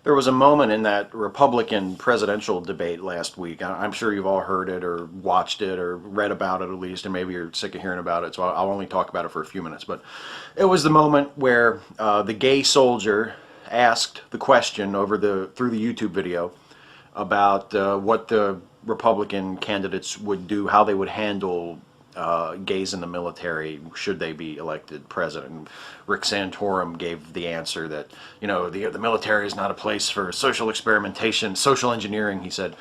There was a moment in that Republican presidential debate last week. I'm sure you've all heard it or watched it or read about it at least, and maybe you're sick of hearing about it, so I'll only talk about it for a few minutes. But it was the moment where the gay soldier asked the question through the YouTube video about what the Republican candidates would do, how they would handle gays in the military should they be elected president. Rick Santorum gave the answer that, you know, the military is not a place for social experimentation, social engineering, he said,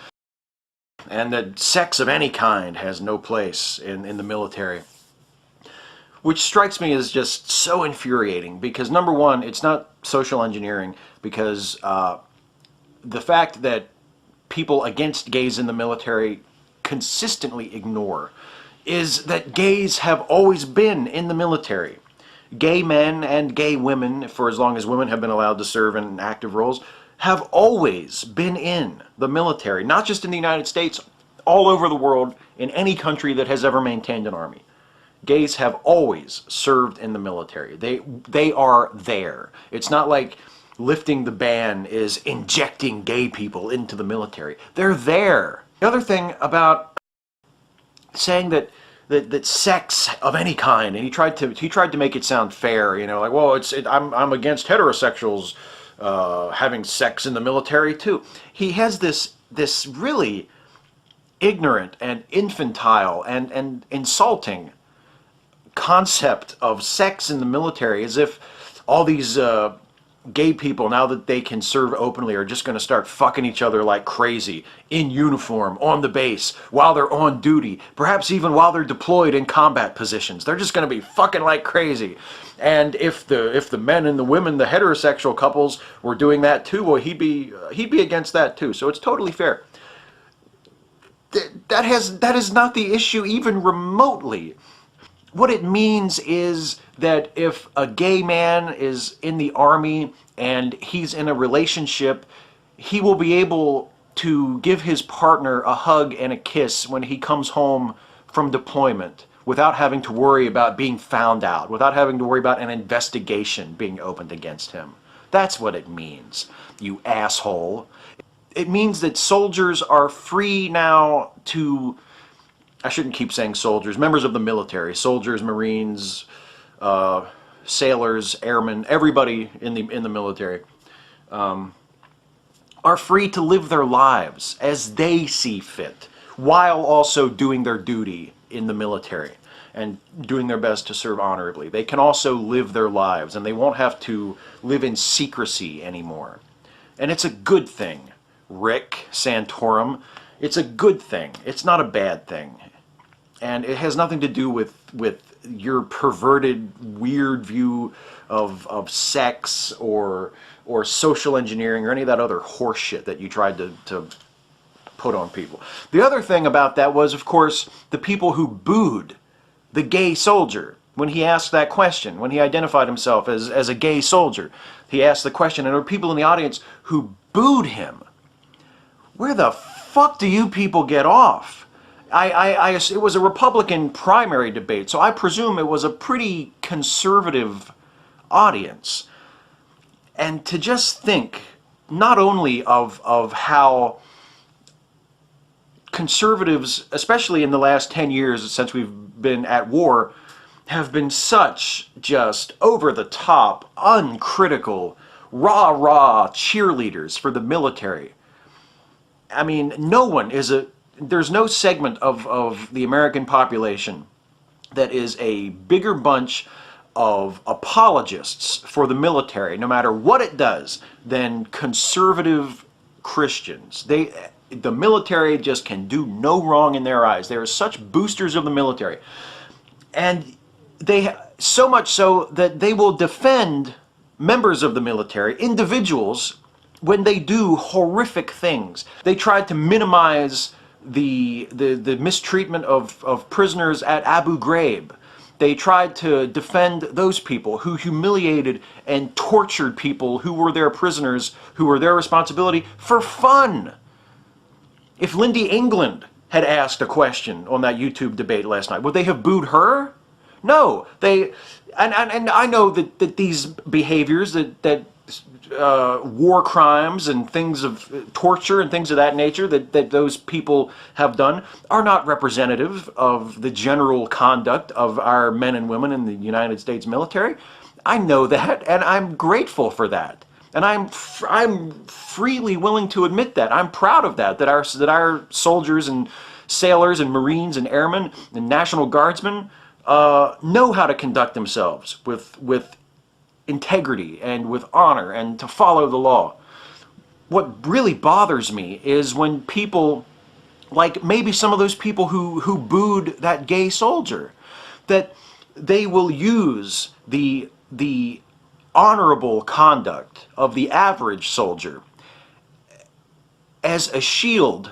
and that sex of any kind has no place in the military. Which strikes me as just so infuriating because, number one, it's not social engineering because the fact that people against gays in the military consistently ignore is that gays have always been in the military. Gay men and gay women, for as long as women have been allowed to serve in active roles, have always been in the military, not just in the United States, all over the world, in any country that has ever maintained an army. Gays have always served in the military. They are there. It's not like lifting the ban is injecting gay people into the military. They're there. The other thing about saying that sex of any kind, and he tried to make it sound fair, you know, like, well, I'm against heterosexuals having sex in the military too. He has this really ignorant and infantile and insulting concept of sex in the military, as if all these gay people, now that they can serve openly, are just going to start fucking each other like crazy in uniform on the base while they're on duty, perhaps even while they're deployed in combat positions. They're just going to be fucking like crazy. And if the men and the women, the heterosexual couples, were doing that too, well, he'd be against that too. So it's totally fair. That is not the issue even remotely. What it means is that if a gay man is in the army and he's in a relationship, he will be able to give his partner a hug and a kiss when he comes home from deployment without having to worry about being found out, without having to worry about an investigation being opened against him. That's what it means, you asshole. It means that soldiers are free now to, I shouldn't keep saying soldiers, members of the military, soldiers, Marines, sailors, airmen, everybody in the military, are free to live their lives as they see fit, while also doing their duty in the military and doing their best to serve honorably. They can also live their lives, and they won't have to live in secrecy anymore. And it's a good thing, Rick Santorum. It's a good thing. It's not a bad thing. And it has nothing to do with your perverted, weird view of sex or social engineering or any of that other horse shit that you tried to put on people. The other thing about that was, of course, the people who booed the gay soldier when he asked that question, when he identified himself as a gay soldier. He asked the question, and there were people in the audience who booed him. Where the fuck do you people get off? It was a Republican primary debate, so I presume it was a pretty conservative audience. And to just think not only of how conservatives, especially in the last 10 years since we've been at war, have been such just over-the-top, uncritical, rah-rah cheerleaders for the military. I mean, there's no segment of the American population that is a bigger bunch of apologists for the military, no matter what it does, than conservative Christians. The military just can do no wrong in their eyes. They are such boosters of the military. And so much so that they will defend members of the military, individuals, when they do horrific things. They tried to minimize the mistreatment of prisoners at Abu Ghraib. They tried to defend those people who humiliated and tortured people who were their prisoners, who were their responsibility, for fun. If Lindy England had asked a question on that YouTube debate last night, would they have booed her? No. And I know that these behaviors that war crimes and things of torture and things of that nature that those people have done are not representative of the general conduct of our men and women in the United States military. I know that, and I'm grateful for that. And I'm freely willing to admit that. I'm proud of that, that our soldiers and sailors and Marines and airmen and National Guardsmen know how to conduct themselves with integrity and with honor and to follow the law. What really bothers me is when people, like maybe some of those people who booed that gay soldier, that they will use the honorable conduct of the average soldier as a shield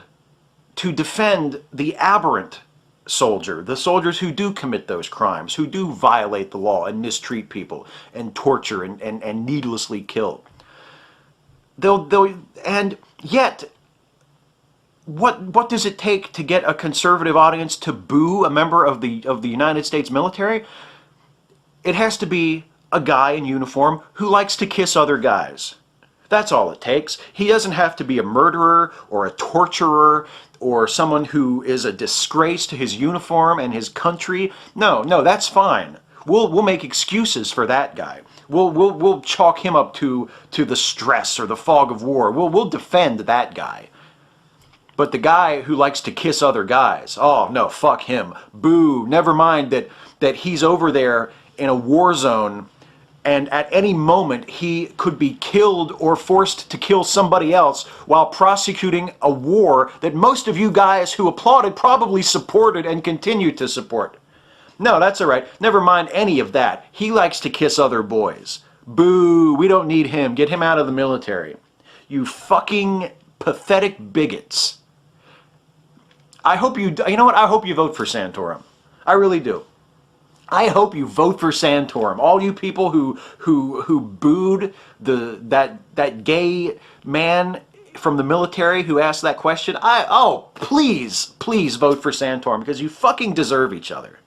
to defend the aberrant soldier, the soldiers who do commit those crimes, who do violate the law and mistreat people and torture and needlessly kill. And yet, what does it take to get a conservative audience to boo a member of the United States military? It has to be a guy in uniform who likes to kiss other guys. That's all it takes. He doesn't have to be a murderer or a torturer or someone who is a disgrace to his uniform and his country. No, that's fine. We'll make excuses for that guy. We'll chalk him up to the stress or the fog of war. We'll defend that guy. But the guy who likes to kiss other guys, oh no, fuck him. Boo. Never mind that he's over there in a war zone, and at any moment he could be killed or forced to kill somebody else while prosecuting a war that most of you guys who applauded probably supported and continue to support. No, that's all right. Never mind any of that. He likes to kiss other boys. Boo, we don't need him. Get him out of the military. You fucking pathetic bigots. I hope you know what? I hope you vote for Santorum. I really do. I hope you vote for Santorum. All you people who booed that gay man from the military who asked that question, please vote for Santorum because you fucking deserve each other.